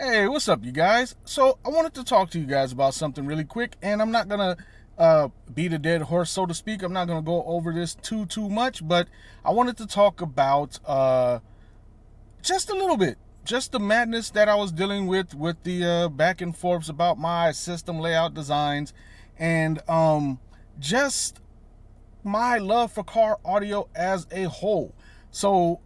Hey, what's up, you guys? So, I wanted to talk to you guys about something really quick, and I'm not gonna beat a dead horse, so to speak. I'm not gonna go over this too much, but I wanted to talk about just a little bit, just the madness that I was dealing with the back and forths about my system layout designs, and just my love for car audio as a whole. So,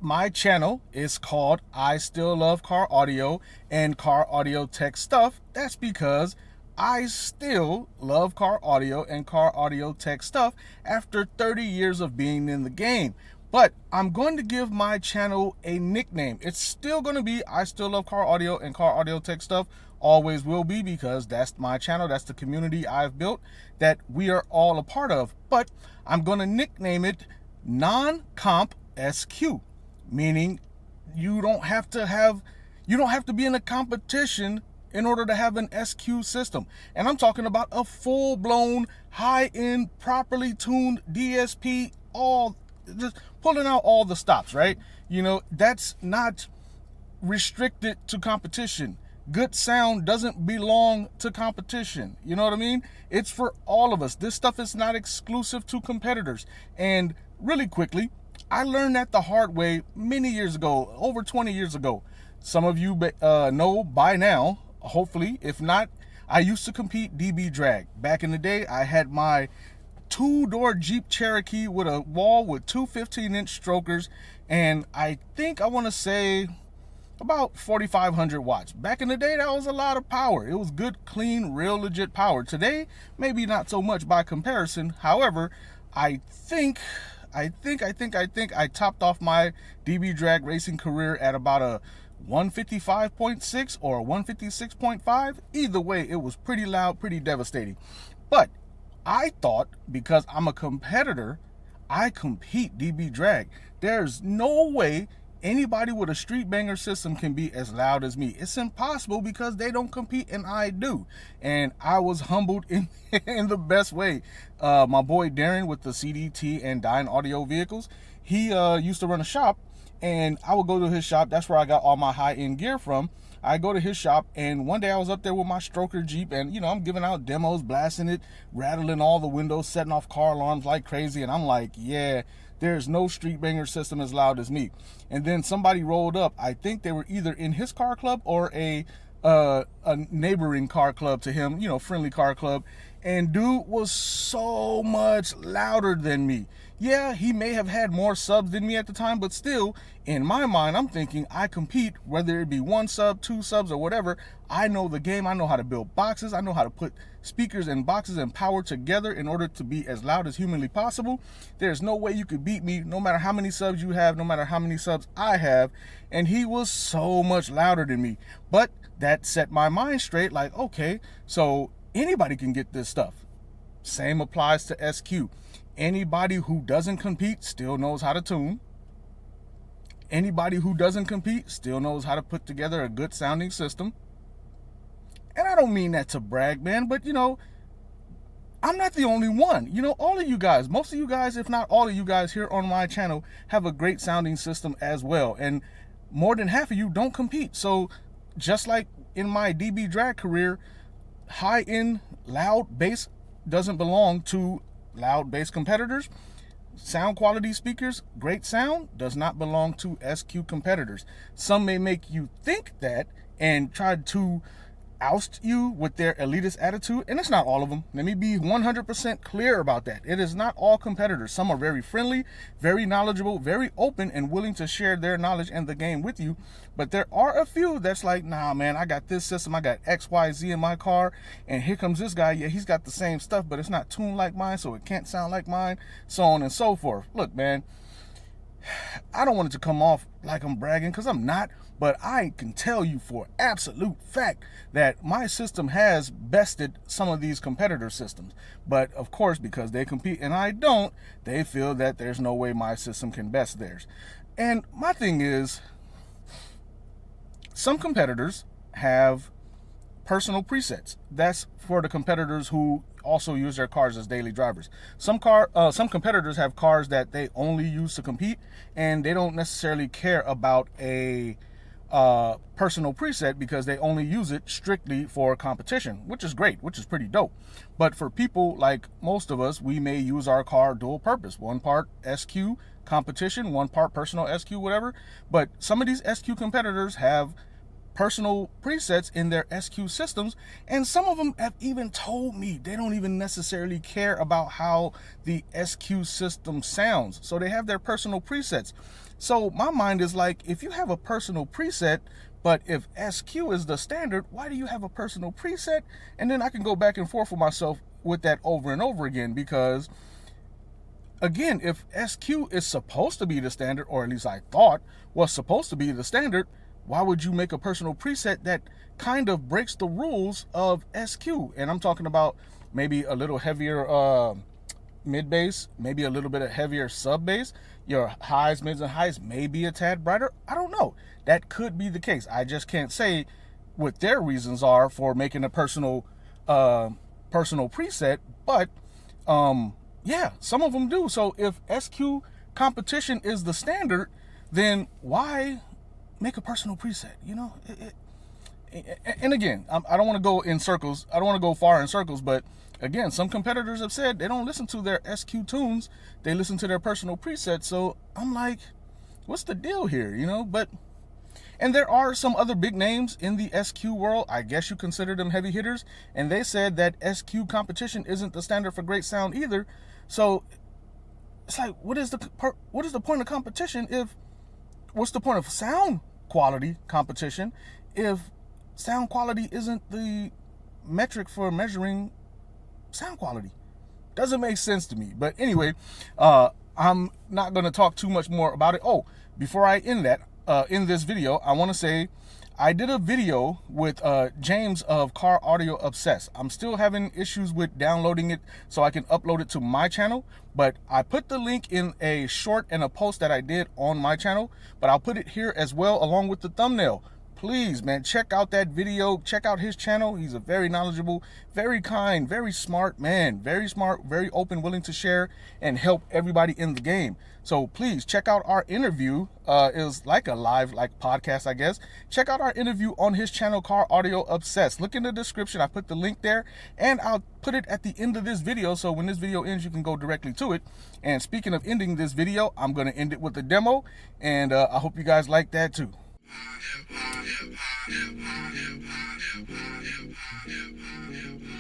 my channel is called I Still Love Car Audio and Car Audio Tech Stuff. That's because I still love car audio and car audio tech stuff after 30 years of being in the game. But I'm going to give my channel a nickname. It's still going to be I Still Love Car Audio and Car Audio Tech Stuff. Always will be, because that's my channel. That's the community I've built that we are all a part of. But I'm going to nickname it Non-Comp SQ, meaning you don't have to be in a competition in order to have an SQ system. And I'm talking about a full-blown, high-end, properly tuned DSP, all just pulling out all the stops, right? That's not restricted to competition. Good sound doesn't belong to competition. You know what I mean? It's for all of us. This stuff is not exclusive to competitors. And really quickly, I learned that the hard way many years ago, over 20 years ago. Some of you know by now, hopefully. If not, I used to compete DB drag. Back in the day, I had my two-door Jeep Cherokee with a wall with two 15-inch strokers, and I want to say about 4,500 watts. Back in the day, that was a lot of power. It was good, clean, real legit power. Today, maybe not so much by comparison. However, I think I topped off my DB drag racing career at about a 155.6 or 156.5. Either way, it was pretty loud, pretty devastating. But I thought, because I'm a competitor, I compete DB drag. There's no way anybody with a street banger system can be as loud as me. It's impossible, because they don't compete and I do. And I was humbled in the best way. My boy Darren with the CDT and Dyne Audio vehicles, he used to run a shop, and I would go to his shop. That's where I got all my high-end gear from. I go to his shop, and one day I was up there with my stroker Jeep, and I'm giving out demos, blasting it, rattling all the windows, setting off car alarms like crazy, and I'm like, yeah, there's no street banger system as loud as me. And then somebody rolled up. I think they were either in his car club or a neighboring car club to him, friendly car club, and dude was so much louder than me. Yeah, he may have had more subs than me at the time, but still, in my mind, I'm thinking I compete, whether it be one sub, two subs, or whatever. I know the game. I know how to build boxes. I know how to put speakers and boxes and power together in order to be as loud as humanly possible. There's no way you could beat me, no matter how many subs you have, no matter how many subs I have. And he was so much louder than me. But that set my mind straight, like, okay, so anybody can get this stuff. Same applies to SQ. Anybody who doesn't compete still knows how to tune. Anybody who doesn't compete still knows how to put together a good sounding system. And I don't mean that to brag, man, but I'm not the only one. All of you guys, most of you guys, if not all of you guys here on my channel, have a great sounding system as well. And more than half of you don't compete. So just like in my DB drag career, high-end loud bass doesn't belong to loud bass competitors. Sound quality speakers, great sound, does not belong to SQ competitors. Some may make you think that and try to oust you with their elitist attitude, and it's not all of them. Let me be 100% clear about that. It is not all competitors. Some are very friendly, very knowledgeable, very open, and willing to share their knowledge and the game with you. But there are a few that's like, nah, man, I got this system, I got XYZ in my car, and here comes this guy. Yeah, he's got the same stuff, but it's not tuned like mine, so it can't sound like mine, so on and so forth. Look, man, I don't want it to come off like I'm bragging, because I'm not, but I can tell you for absolute fact that my system has bested some of these competitor systems. But of course, because they compete and I don't, they feel that there's no way my system can best theirs. And my thing is, some competitors have personal presets. That's for the competitors who also use their cars as daily drivers. Some competitors have cars that they only use to compete, and they don't necessarily care about a personal preset because they only use it strictly for competition, which is great, which is pretty dope. But for people like most of us, we may use our car dual purpose, one part SQ competition, one part personal SQ, whatever. But some of these SQ competitors have personal presets in their SQ systems, and some of them have even told me they don't even necessarily care about how the SQ system sounds. So they have their personal presets. So my mind is like, if you have a personal preset, but if SQ is the standard, why do you have a personal preset? And then I can go back and forth with myself with that over and over again, because again, if SQ is supposed to be the standard, or at least I thought was supposed to be the standard, why would you make a personal preset that kind of breaks the rules of SQ? And I'm talking about maybe a little heavier mid bass, maybe a little bit of heavier sub bass. Your highs, mids, and highs may be a tad brighter. I don't know. That could be the case. I just can't say what their reasons are for making a personal preset. But yeah, some of them do. So if SQ competition is the standard, then why make a personal preset? You know, and again, I don't want to go in circles. I don't want to go far in circles, but again, some competitors have said they don't listen to their SQ tunes. They listen to their personal presets. So I'm like, what's the deal here? You know, and there are some other big names in the SQ world. I guess you consider them heavy hitters. And they said that SQ competition isn't the standard for great sound either. So it's like, what is the point of competition if, what's the point of sound quality competition if sound quality isn't the metric for measuring sound quality? Doesn't make sense to me. But anyway, I'm not going to talk too much more about it. Oh, before I end that, in this video, I want to say I did a video with James of Car Audio Obsessed. I'm still having issues with downloading it so I can upload it to my channel, but I put the link in a short and a post that I did on my channel, but I'll put it here as well along with the thumbnail. Please, man, check out that video. Check out his channel. He's a very knowledgeable, very kind, very smart man. Very smart, very open, willing to share and help everybody in the game. So please check out our interview. It was like a live podcast, I guess. Check out our interview on his channel, Car Audio Obsessed. Look in the description. I put the link there, and I'll put it at the end of this video. So when this video ends, you can go directly to it. And speaking of ending this video, I'm going to end it with a demo, and I hope you guys like that too. Hip hop, hip hop, hip hop, hip hop, hip hop, hip hop, hip hop, hip hop.